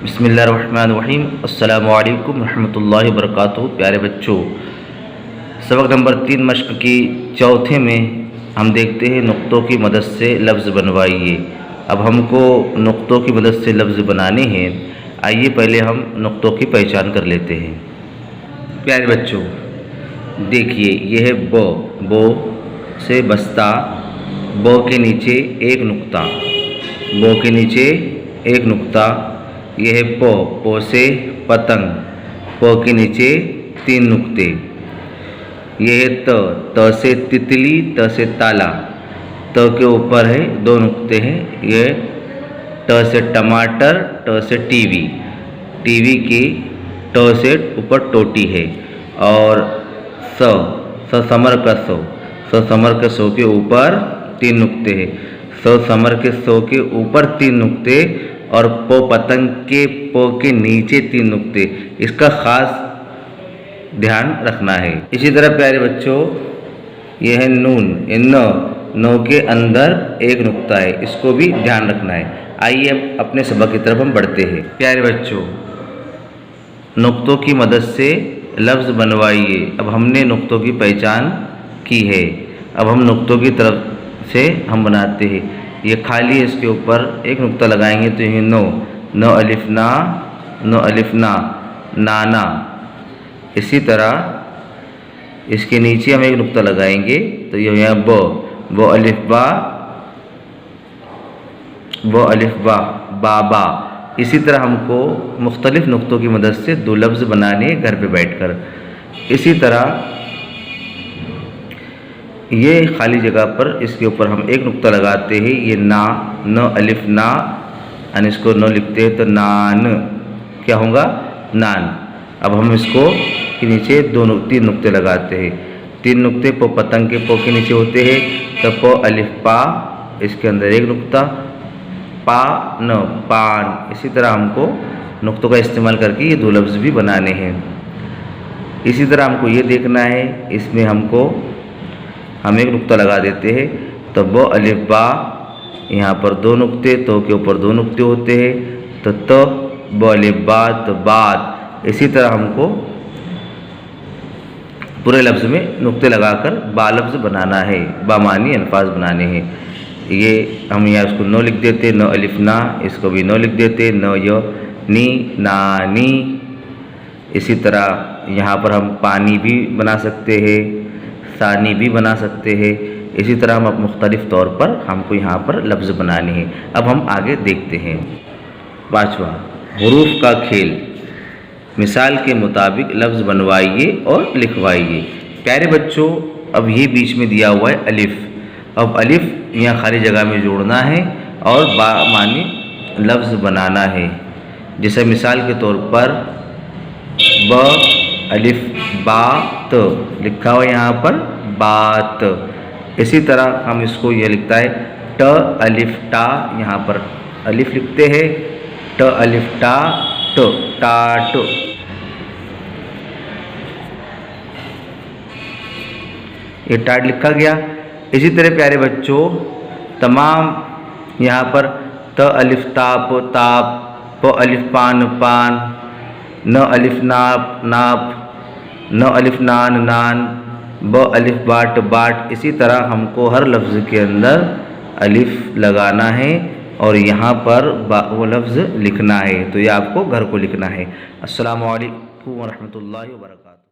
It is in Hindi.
बिस्मिल्लाहिर्रहमानिर्रहीम। अस्सलामु अलैकुम रहमतुल्लाहि वबरकातुहू। प्यारे बच्चों, सबक नंबर 3 मश्क की चौथे में हम देखते हैं नुक्तों की मदद से लफ्ज़ बनवाइए। अब हमको नुक्तों की मदद से लफ्ज़ बनाने हैं। आइए पहले हम नुक्तों की पहचान कर लेते हैं। प्यारे बच्चों, देखिए यह है बो से बस्ता, बो के नीचे एक नुक्ता, बो के नीचे एक नुक्ता। यह है पो से पतंग, पो के नीचे 3 नुक्ते। यह है त से तितली, त से ताला, त के ऊपर है 2 नुक्ते हैं। यह ट से टमाटर, ट से टीवी, टीवी की ट से ऊपर टोटी है। और स समर का स समर के सो के ऊपर 3 नुक्ते हैं। स समर के सो के ऊपर 3 नुक्ते और पो पतंग के पो के नीचे 3 नुक्ते। इसका ख़ास ध्यान रखना है। इसी तरह प्यारे बच्चों, यह है नून, नो के अंदर एक नुक्ता है, इसको भी ध्यान रखना है। आइए अब अपने सबक की तरफ हम बढ़ते हैं। प्यारे बच्चों, नुक्तों की मदद से लफ्ज़ बनवाइए। अब हमने नुक्तों की पहचान की है। अब हम नुक्तों की तरफ से हम बनाते हैं। ये खाली है, इसके ऊपर एक नुक्ता लगाएंगे तो ये नो अलिफ ना, नाना। इसी तरह इसके नीचे हम एक नुक्ता लगाएंगे तो ये यहाँ बो अलिफ बा, बाबा। इसी तरह हमको मुख्तलिफ़ नुक्तों की मदद से 2 लफ्ज़ बनाने हैं घर पे बैठकर। इसी तरह ये खाली जगह पर इसके ऊपर हम एक नुक्ता लगाते हैं। ये न अलिफ ना, और इसको न लिखते हैं तो नान, क्या होगा? नान। अब हम इसको के नीचे 3 नुक्ते लगाते हैं। 3 नुक्ते पो पतंग के पो के नीचे होते हैं। तो पो अलिफ पा, इसके अंदर एक नुक्ता, पा न पान। इसी तरह हमको नुक्तों का इस्तेमाल करके ये 2 लफ्ज़ भी बनाने हैं। इसी तरह हमको ये देखना है, इसमें हम एक नुक्ता लगा देते हैं तो बो अलिफ बा, यहाँ पर 2 नुक्ते, तो के ऊपर 2 नुक्ते होते हैं तो बो अलिफ बा तो बात। इसी तरह हमको पूरे लफ्ज़ में नुक्ते लगाकर बा लफ्ज़ बनाना है, बामानी अल्फाज बनाने हैं। ये हम यहाँ इसको नो लिख देते, नो अलिफ ना, इसको भी नो लिख देते, नो यो नी नानी। इसी तरह यहाँ पर हम पानी भी बना सकते हैं, सानी भी बना सकते हैं। इसी तरह हम मुख्तलिफ़ तौर पर हमको यहाँ पर लफ्ज़ बनाने हैं। अब हम आगे देखते हैं। 5वां, हुरूफ का खेल। मिसाल के मुताबिक लफ्ज़ बनवाइए और लिखवाइए। प्यारे बच्चों, अब ये बीच में दिया हुआ है अलिफ। अब अलिफ यहाँ खाली जगह में जोड़ना है और बा मानी लफ्ज़ बनाना है। जैसे मिसाल के तौर पर ब अलिफ बात लिखा हुआ यहाँ पर बात। इसी तरह हम इसको यह लिखता है ट अलिफ टा, यहाँ पर अलिफ लिखते हैं, ट अलिफ टा ट टाट। ये टाट लिखा गया। इसी तरह प्यारे बच्चों, तमाम यहाँ पर त अलिफ ताप ताप, प अलिफ पान पान, न अलिफ नाप नाप, न अलिफ नान नान, ब अलिफ बाट बाट। इसी तरह हमको हर लफ्ज़ के अंदर अलिफ लगाना है और यहाँ पर वो लफ्ज़ लिखना है। तो ये आपको घर को लिखना है। अस्सलामु अलैकुम व रहमतुल्लाहि व बरकातुहू।